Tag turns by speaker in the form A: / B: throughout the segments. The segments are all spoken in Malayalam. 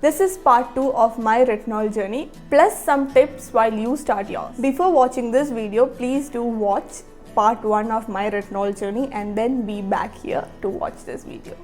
A: This is part 2 of my retinol journey, plus some tips while you start yours. Before watching this video, please do watch part 1 of my retinol journey and then be back here to watch this video.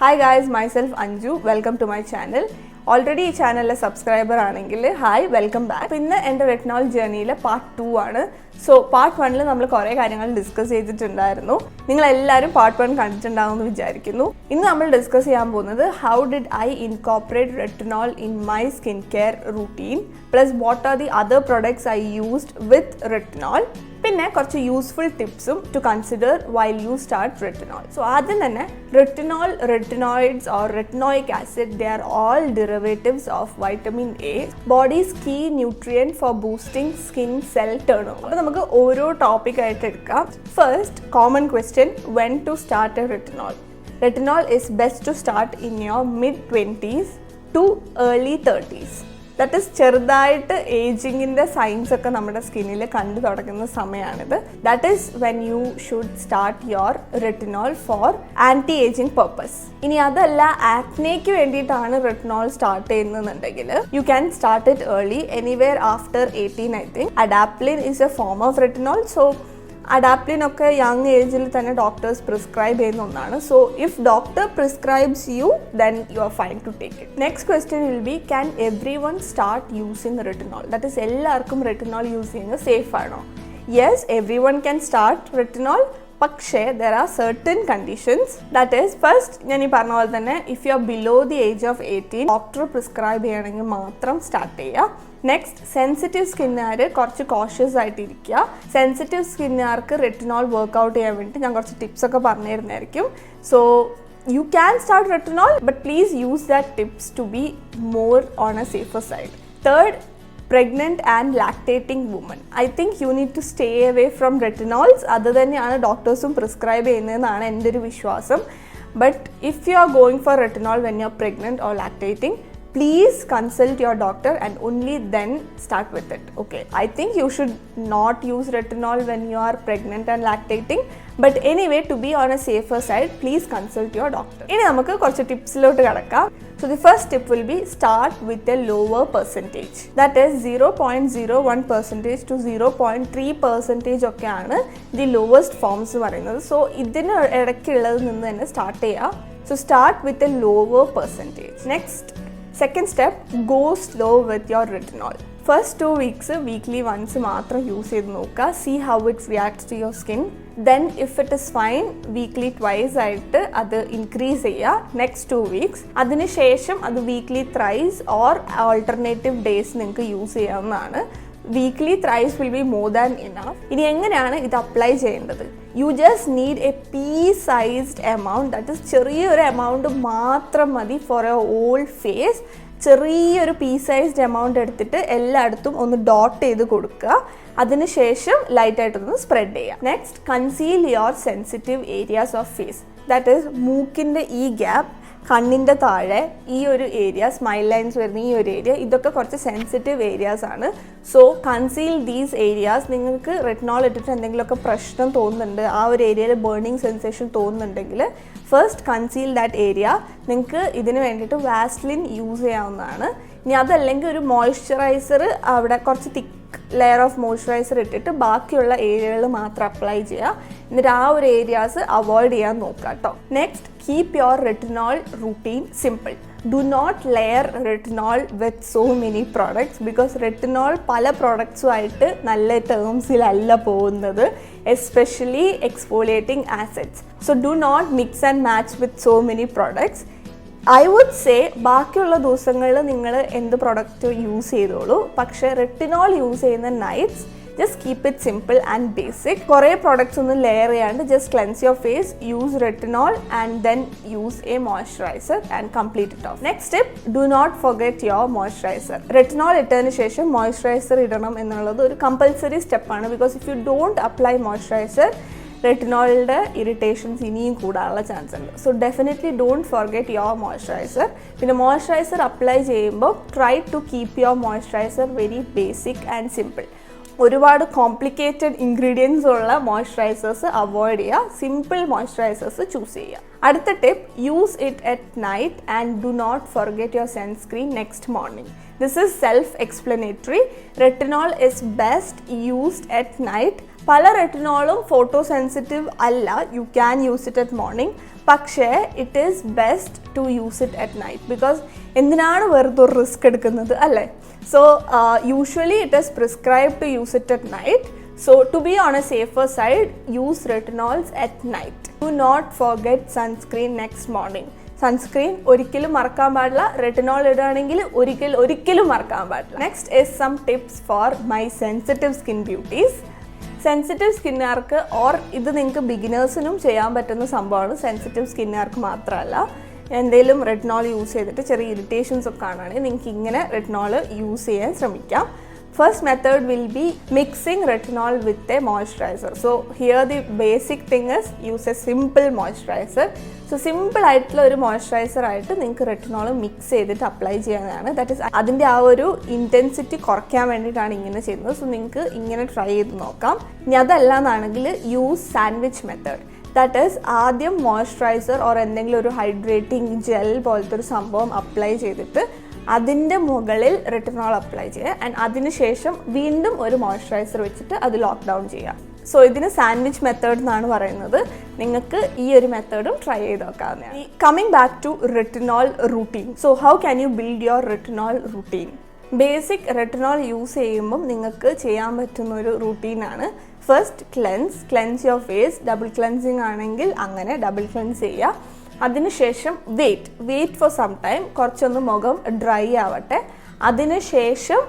A: Hi guys, myself Anju. Welcome to my channel. Already ഈ ചാനലിലെ സബ്സ്ക്രൈബർ ആണെങ്കിൽ ഹായ് വെൽക്കം ബാക്ക്. ഇന്ന് എൻ്റെ റെറ്റിനോൾ ജേർണിയിലെ പാർട്ട് 2 ആണ്. സോ പാർട്ട് 1 നമ്മൾ കുറേ കാര്യങ്ങൾ ഡിസ്കസ് ചെയ്തിട്ടുണ്ടായിരുന്നു. നിങ്ങളെല്ലാവരും പാർട്ട് 1 കണ്ടിട്ടുണ്ടാവുമെന്ന് വിചാരിക്കുന്നു. ഇന്ന് നമ്മൾ ഡിസ്കസ് ചെയ്യാൻ പോകുന്നത് how did I incorporate retinol in my skin care routine plus what are the other products I used with retinol, പിന്നെ കുറച്ച് യൂസ്ഫുൾ ടിപ്സും to consider while you start retinol. So ആദ്യം തന്നെ retinol, retinoids or retinoic acid, they are all derivatives of vitamin A, body's key nutrient for boosting skin cell turnover. അപ്പോൾ നമുക്ക് ഓരോ ടോപ്പിക് ആയിട്ട് എടുക്കാം. First, common question, when to start a retinol? Retinol is best to start in your mid-20s to early 30s. That is ചെറുതായിട്ട് ഏജിങ്ങിൻ്റെ സൈൻസ് ഒക്കെ നമ്മുടെ സ്കിന്നിൽ കണ്ടു തുടങ്ങുന്ന സമയമാണിത്. That is when you should start your retinol for anti aging purpose. ഇനി അതല്ല, ആക്നേക്ക് വേണ്ടിയിട്ടാണ് റെറ്റിനോൾ സ്റ്റാർട്ട് ചെയ്യുന്നതെന്നുണ്ടെങ്കിൽ you can start it early, anywhere after 18 I think. Adapalene is a form of retinol. So adapalene ഒക്കെ യങ് ഏജിൽ തന്നെ ഡോക്ടേഴ്സ് പ്രിസ്ക്രൈബ് ചെയ്യുന്ന ഒന്നാണ്. So if doctor prescribes you, then you are fine to take it. Next question will be, can everyone start using retinol? That is എല്ലാവർക്കും റെറ്റിനോൾ യൂസ് ചെയ്യുന്നത് സേഫ് ആണോ? Yes, everyone can start retinol. പക്ഷേ there are certain conditions. That is, first ഞാൻ ഈ പറഞ്ഞ പോലെ തന്നെ if you are below the age of 18 doctor prescribe ചെയ്യണമെങ്കിൽ മാത്രം സ്റ്റാർട്ട് ചെയ്യുക. നെക്സ്റ്റ്, സെൻസിറ്റീവ് സ്കിന്നുകാർ കുറച്ച് കോഷ്യസ് ആയിട്ടിരിക്കുക. സെൻസിറ്റീവ് സ്കിന്നുകാർക്ക് റെറ്റിനോൾ വർക്ക്ഔട്ട് ചെയ്യാൻ വേണ്ടി ഞാൻ കുറച്ച് ടിപ്സ് ഒക്കെ പറഞ്ഞു തരുന്നതായിരിക്കും. So you can start retinol, but please use that tips to be more on a safer side. Third, pregnant and lactating women. I think you need to stay away from retinols. അത് തന്നെയാണ് ഡോക്ടേഴ്സും പ്രിസ്ക്രൈബ് ചെയ്യുന്നതെന്നാണ് എൻ്റെ ഒരു വിശ്വാസം. But if you are going for retinol when you are pregnant or lactating, please consult your doctor and only then start with it. Okay, I think you should not use retinol when you are pregnant and lactating, but anyway, to be on a safer side, please consult your doctor. ഇനി നമുക്ക് കുറച്ച് ടിപ്സിലോട്ട് കടക്കാം. So the first tip will be, start with a lower percentage. That is 0.01% to 0.3% ഒക്കെയാണ് the lowest forms പറയുന്നത്. സോ ഇതിന് ഇടയ്ക്കുള്ളതിൽ നിന്ന് തന്നെ സ്റ്റാർട്ട് ചെയ്യുക. So start with a lower percentage. Next, second step, go slow with your retinol. First 2 weeks weekly once മാത്രം യൂസ് ചെയ്ത് നോക്കുക. See how it reacts to your skin. Then if it is fine, weekly twice ആയിട്ട് അത് ഇൻക്രീസ് ചെയ്യുക നെക്സ്റ്റ് 2 weeks. അതിനുശേഷം അത് weekly thrice or alternative days നിങ്ങൾക്ക് യൂസ് ചെയ്യാവുന്നതാണ്. Weekly thrice will be more than enough. ഇനി എങ്ങനെയാണ് ഇത് അപ്ലൈ ചെയ്യേണ്ടത്? You just need a pea sized amount. That is ചെറിയൊരു എമൗണ്ട് മാത്രം മതി ഫോർ എ ഹോൾ ഫേസ്. ചെറിയൊരു പീ-സൈസ്ഡ് എമൗണ്ട് എടുത്തിട്ട് എല്ലായിടത്തും ഒന്ന് ഡോട്ട് ചെയ്ത് കൊടുക്കുക. അതിനുശേഷം ലൈറ്റായിട്ടൊന്ന് സ്പ്രെഡ് ചെയ്യുക. Next, conceal your sensitive areas of face. That is മൂക്കിൻ്റെ ഈ ഗ്യാപ്പ്, കണ്ണിൻ്റെ താഴെ ഈ ഒരു ഏരിയ, സ്മൈൽ ലൈൻസ് വരുന്ന ഈ ഒരു ഏരിയ, ഇതൊക്കെ കുറച്ച് സെൻസിറ്റീവ് ഏരിയാസ് ആണ്. So conceal these areas. നിങ്ങൾക്ക് റെറ്റിനോൾ ഇട്ടിട്ട് എന്തെങ്കിലുമൊക്കെ പ്രശ്നം തോന്നുന്നുണ്ട്, ആ ഒരു ഏരിയയിൽ ബേണിംഗ് സെൻസേഷൻ തോന്നുന്നുണ്ടെങ്കിൽ ഫസ്റ്റ് കൺസീൽ ദാറ്റ് ഏരിയ. നിങ്ങൾക്ക് ഇതിന് വേണ്ടിയിട്ട് വാസ്ലിൻ യൂസ് ചെയ്യാവുന്നതാണ്. ഇനി അതല്ലെങ്കിൽ ഒരു മോയ്സ്ചറൈസർ, അവിടെ കുറച്ച് തിക്ക് ലെയർ ഓഫ് മോയ്സ്ചറൈസർ ഇട്ടിട്ട് ബാക്കിയുള്ള ഏരിയകൾ മാത്രം അപ്ലൈ ചെയ്യുക. എന്നിട്ട് ആ ഒരു ഏരിയാസ് അവോയ്ഡ് ചെയ്യാൻ നോക്കുക കേട്ടോ. Next, keep your retinol routine simple. Do not layer retinol with so many products, because retinol പല പ്രോഡക്ട്സുമായിട്ട് നല്ല ടേംസിലല്ല പോകുന്നത്, especially exfoliating acids. So do not mix and match with so many products. I would say ബാക്കിയുള്ള ദിവസങ്ങളിൽ നിങ്ങൾ എന്ത് പ്രൊഡക്റ്റ് യൂസ് ചെയ്തോളൂ, പക്ഷേ റെറ്റിനോൾ യൂസ് ചെയ്യുന്ന nights just keep it simple and basic. കുറേ പ്രോഡക്ട്സ് ഒന്നും ലെയർ ചെയ്യാണ്ട് just cleanse your face, use retinol and then use a moisturizer and complete it off. Next tip, do not forget your moisturizer. Retinol ഇട്ടതിന് ശേഷം മോയ്സ്ചറൈസർ ഇടണം എന്നുള്ളത് ഒരു കമ്പൽസറി സ്റ്റെപ്പാണ്. Because if you don't apply moisturizer, റെറ്റിനോളിൻ്റെ ഇറിറ്റേഷൻസ് ഇനിയും കൂടാനുള്ള ചാൻസ് ഉണ്ട്. So definitely don't forget your moisturizer. പിന്നെ മോയ്സ്ചറൈസർ അപ്ലൈ ചെയ്യുമ്പോൾ try to keep your moisturizer very basic and simple. ഒരുപാട് കോംപ്ലിക്കേറ്റഡ് ഇൻഗ്രീഡിയൻസ് ഉള്ള മോയ്സ്ചറൈസേഴ്സ് അവോയ്ഡ് ചെയ്യുക, സിമ്പിൾ മോയ്സ്ചറൈസേഴ്സ് ചൂസ് ചെയ്യുക. അടുത്ത tip, use it at night and do not forget your sunscreen next morning. This is self-explanatory. Retinol is best used at night. പല റെറ്റിനോളും ഫോട്ടോ സെൻസിറ്റീവ് അല്ല, you can use it at morning. പക്ഷേ it is best to use it at night because എന്തിനാണ് വെറുതെ ഒരു റിസ്ക് എടുക്കുന്നത് അല്ലേ? So usually it is prescribe to use it at night. So to be on a safer side, use retinols at night. Do not forget sunscreen next morning. Sunscreen ഒരിക്കലും മറക്കാൻ പാടില്ല, റെറ്റിനോൾ ഇടുകയാണെങ്കിൽ ഒരിക്കലും മറക്കാൻ പാടില്ല. Next is some tips for my sensitive skin beauties. Sensitive സ്കിന്നുകാർക്ക് ഓർ ഇത് നിങ്ങൾക്ക് ബിഗിനേഴ്സിനും ചെയ്യാൻ പറ്റുന്ന സംഭവമാണ്. സെൻസിറ്റീവ് സ്കിന്നുകാർക്ക് മാത്രമല്ല, എന്തെങ്കിലും റെറ്റിനോൾ യൂസ് ചെയ്തിട്ട് ചെറിയ ഇറിറ്റേഷൻസ് ഒക്കെ കാണുകയാണെങ്കിൽ നിങ്ങൾക്ക് ഇങ്ങനെ റെറ്റിനോൾ യൂസ് ചെയ്യാൻ ശ്രമിക്കാം. First method will be mixing retinol with a moisturizer. So here the basic thing is use a simple moisturizer. So simple ആയിട്ടുള്ള ഒരു മോയ്സ്ചറൈസർ ആയിട്ട് നിങ്ങൾക്ക് റെറ്റിനോൾ മിക്സ് ചെയ്തിട്ട് അപ്ലൈ ചെയ്യാനാണ്. ദാറ്റ് ഈസ് അതിൻ്റെ ആ ഒരു ഇൻറ്റൻസിറ്റി കുറയ്ക്കാൻ വേണ്ടിയിട്ടാണ് ഇങ്ങനെ ചെയ്യുന്നത്. സോ നിങ്ങൾക്ക് ഇങ്ങനെ ട്രൈ ചെയ്ത് നോക്കാം. ഇനി അതല്ല എന്നാണെങ്കിൽ use sandwich method. That is ആദ്യം മോയ്സ്ചറൈസർ ഓർ എന്തെങ്കിലും ഒരു ഹൈഡ്രേറ്റിംഗ് ജെൽ പോലത്തെ ഒരു സംഭവം അപ്ലൈ ചെയ്തിട്ട് അതിൻ്റെ മുകളിൽ റെറ്റിനോൾ അപ്ലൈ ചെയ്യുക ആൻഡ് അതിനുശേഷം വീണ്ടും ഒരു മോയ്സ്ചറൈസർ വെച്ചിട്ട് അത് ലോക്ക് ഡൗൺ ചെയ്യുക. സോ ഇതിന് സാൻഡ്വിച്ച് മെത്തേഡ് എന്നാണ് പറയുന്നത്. നിങ്ങൾക്ക് ഈ ഒരു മെത്തേഡും ട്രൈ ചെയ്ത് നോക്കാവുന്നതാണ്. Coming back to retinol routine. So how can you build your retinol routine? Basic retinol use ചെയ്യുമ്പം നിങ്ങൾക്ക് ചെയ്യാൻ പറ്റുന്ന ഒരു റൂട്ടീനാണ്. First cleanse your face. Double cleansing ആണെങ്കിൽ അങ്ങനെ ഡബിൾ ക്ലെൻസ് ചെയ്യുക. അതിനുശേഷം വെയിറ്റ് ഫോർ സം ടൈം, കുറച്ചൊന്ന് മുഖം ഡ്രൈ ആവട്ടെ. അതിനുശേഷം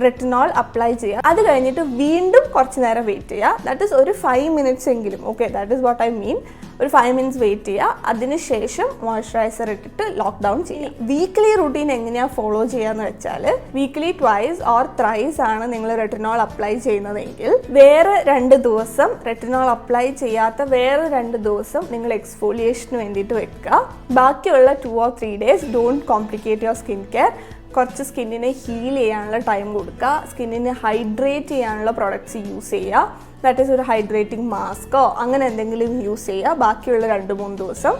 A: റെറ്റിനോൾ അപ്ലൈ ചെയ്യുക. അത് കഴിഞ്ഞിട്ട് വീണ്ടും കുറച്ച് നേരം വെയിറ്റ് ചെയ്യുക. ദാറ്റ് ഈസ് ഒരു 5 minutes എങ്കിലും. Okay, that is what I mean. ഒരു 5 minutes വെയിറ്റ് ചെയ്യുക. അതിനുശേഷം മോയ്സ്ചറൈസർ ഇട്ടിട്ട് ലോക്ക് ഡൗൺ ചെയ്യുക. വീക്ക്ലി റുട്ടീൻ എങ്ങനെയാണ് ഫോളോ ചെയ്യാന്ന് വെച്ചാൽ, വീക്ക്ലി ട്വൈസ് ഓർ ത്രൈസ് ആണ് നിങ്ങൾ റെറ്റിനോൾ അപ്ലൈ ചെയ്യുന്നതെങ്കിൽ വേറെ 2 ദിവസം റെറ്റിനോൾ അപ്ലൈ ചെയ്യാത്ത വേറെ 2 ദിവസം നിങ്ങൾ എക്സ്ഫോലിയേഷന് വേണ്ടിയിട്ട് വെക്കുക. ബാക്കിയുള്ള 2 or 3 days don't complicate your skin care. കുറച്ച് സ്കിന്നിനെ ഹീൽ ചെയ്യാനുള്ള ടൈം കൊടുക്കുക. സ്കിന്നിനെ ഹൈഡ്രേറ്റ് ചെയ്യാനുള്ള പ്രൊഡക്ട്സ് യൂസ് ചെയ്യുക. ദാറ്റ് ഈസ് ഒരു ഹൈഡ്രേറ്റിംഗ് മാസ്കോ അങ്ങനെ എന്തെങ്കിലും യൂസ് ചെയ്യുക ബാക്കിയുള്ള 2-3 ദിവസം.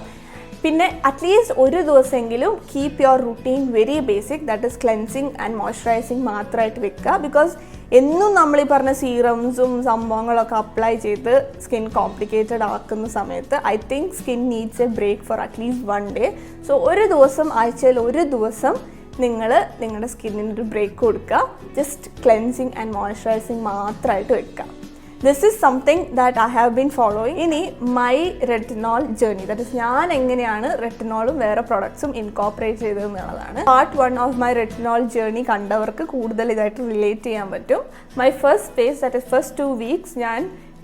A: പിന്നെ അറ്റ്ലീസ്റ്റ് ഒരു ദിവസമെങ്കിലും keep your routine very basic. That is cleansing and moisturizing മാത്രമായിട്ട് വെക്കുക. ബിക്കോസ് എന്നും നമ്മൾ ഈ പറഞ്ഞ സീറംസും സംഭവങ്ങളൊക്കെ അപ്ലൈ ചെയ്ത് സ്കിൻ കോംപ്ലിക്കേറ്റഡ് ആക്കുന്ന സമയത്ത് I think skin needs a break for at least 1 day. So ഒരു ദിവസം, ആഴ്ചയിൽ ഒരു ദിവസം നിങ്ങൾ നിങ്ങളുടെ സ്കിന്നിനൊരു ബ്രേക്ക് കൊടുക്കുക. ജസ്റ്റ് ക്ലെൻസിങ് ആൻഡ് മോയ്സ്ചറൈസിങ് മാത്രമായിട്ട് വെക്കുക. This is something that I have been following. ഇനി my retinol journey, that is ഞാൻ എങ്ങനെയാണ് റെറ്റിനോളും വേറെ പ്രൊഡക്ട്സും ഇൻകോപ്പറേറ്റ് ചെയ്തതെന്നുള്ളതാണ്. Part 1 of my retinol journey കണ്ടവർക്ക് കൂടുതൽ ഇതായിട്ട് റിലേറ്റ് ചെയ്യാൻ പറ്റും. My first phase, that is first 2 weeks ഞാൻ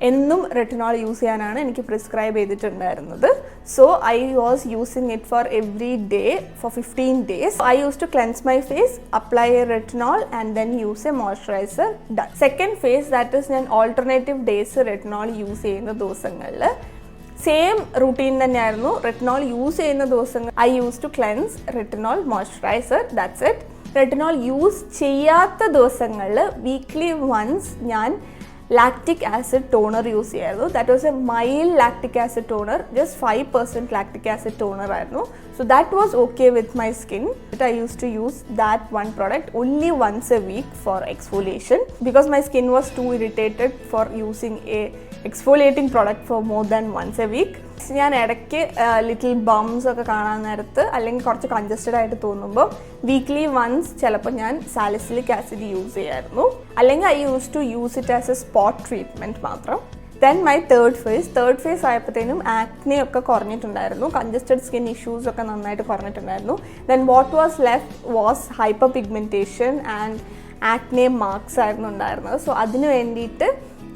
A: എന്നും റെറ്റിനോൾ യൂസ് ചെയ്യാനാണ് എനിക്ക് പ്രിസ്ക്രൈബ് ചെയ്തിട്ടുണ്ടായിരുന്നത്. So I was using it for every day for 15 days. I use to cleanse my face, apply a retinol and then use a moisturiser. Done. Second phase, that is ഞാൻ ഓൾട്ടർനേറ്റീവ് ഡേയ്സ് റെറ്റിനോൾ യൂസ് ചെയ്യുന്ന ദിവസങ്ങളിൽ സെയിം റൂട്ടീൻ തന്നെയായിരുന്നു. റെറ്റിനോൾ യൂസ് ചെയ്യുന്ന ദിവസങ്ങൾ I use to cleanse, retinol, moisturiser, that's it. Retinol use ചെയ്യാത്ത ദിവസങ്ങളിൽ വീക്ക്ലി വൺസ് ഞാൻ lactic acid toner യൂസ് ചെയ്യായിരുന്നു. That was A mild lactic acid toner, just 5% lactic acid toner ആയിരുന്നു. So that was okay with my skin. I use to use that one product only once a week for exfoliation because my skin was too irritated for using a exfoliating product for more than once a week. ഞാൻ ഇടയ്ക്ക് ലിറ്റിൽ ബംസ് ഒക്കെ കാണാൻ നേരത്ത് അല്ലെങ്കിൽ കുറച്ച് കൺജസ്റ്റഡ് ആയിട്ട് തോന്നുമ്പോൾ വീക്ക്ലി വൺസ് ചിലപ്പോൾ ഞാൻ സാലിസിലിക് ആസിഡ് യൂസ് ചെയ്യായിരുന്നു. അല്ലെങ്കിൽ I use to use it as a spot treatment മാത്രം. ദെൻ മൈ തേർഡ് ഫേസ് ആയപ്പോഴത്തേനും ആക്നെ ഒക്കെ കുറഞ്ഞിട്ടുണ്ടായിരുന്നു, കൺജസ്റ്റഡ് സ്കിൻ ഇഷ്യൂസ് ഒക്കെ നന്നായിട്ട് കുറഞ്ഞിട്ടുണ്ടായിരുന്നു. Then what was left was hyperpigmentation and acne marks ആയിരുന്നു ഉണ്ടായിരുന്നത്. സോ അതിന് വേണ്ടിയിട്ട്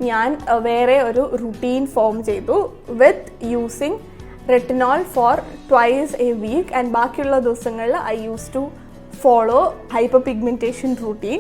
A: ഞാൻ വേറെ ഒരു റുട്ടീൻ ഫോം ചെയ്തു with using retinol for twice a week and ബാക്കിയുള്ള ദിവസങ്ങളിൽ I use to follow hyperpigmentation routine.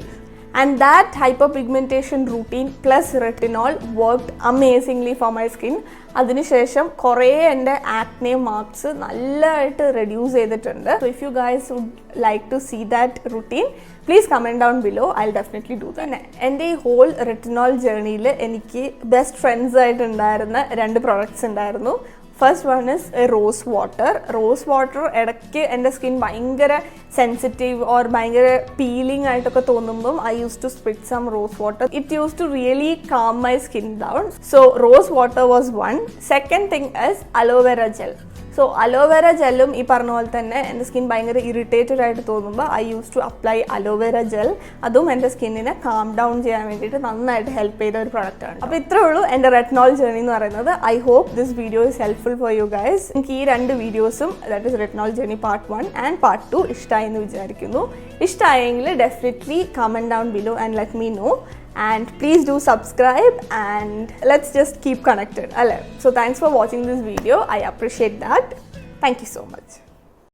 A: And that hyperpigmentation routine plus retinol worked amazingly for my skin. അതിനുശേഷം കുറേ എൻ്റെ ആക്നെ മാർക്സ് നല്ലതായിട്ട് റെഡ്യൂസ് ചെയ്തിട്ടുണ്ട്. So if you guys would like to see that routine please comment down below. I will definitely do that. എൻ്റെ ഈ ഹോൾ റെറ്റിനോൾ ജേർണിയിൽ എനിക്ക് ബെസ്റ്റ് ഫ്രണ്ട്സ് ആയിട്ടുണ്ടായിരുന്ന 2 പ്രോഡക്റ്റ്സ് ഉണ്ടായിരുന്നു. First one is rose water. Rose water ഇടയ്ക്ക് എൻ്റെ സ്കിൻ ഭയങ്കര സെൻസിറ്റീവ് ഓർ ഭയങ്കര പീലിംഗ് ആയിട്ടൊക്കെ തോന്നുമ്പം I use to spritz some rose water. It used to really calm my skin down. So rose water was one. Second thing is aloe vera gel. So aloe vera ജെല്ലും ഈ പറഞ്ഞ പോലെ തന്നെ എൻ്റെ സ്കിൻ ഭയങ്കര ഇറിറ്റേറ്റഡ് ആയിട്ട് തോന്നുമ്പോൾ I use to apply aloe vera gel. അതും എൻ്റെ സ്കിന്നിനെ കാം ഡൗൺ ചെയ്യാൻ വേണ്ടിയിട്ട് നന്നായിട്ട് ഹെൽപ്പ് ചെയ്ത ഒരു പ്രൊഡക്റ്റാണ്. അപ്പോൾ ഇത്രേ ഉള്ളൂ എൻ്റെ റെറ്റിനോൾ ജേർണി എന്ന് പറയുന്നത്. I hope this video is helpful for you guys. എനിക്ക് ഈ 2 വീഡിയോസും that is retinol journey part 1 and part 2 ഇഷ്ടമായി എന്ന് വിചാരിക്കുന്നു. ഇഷ്ടമായെങ്കിൽ definitely comment down below and let me know. And please do subscribe and let's just keep connected. So thanks for watching this video. I appreciate that. Thank you so much.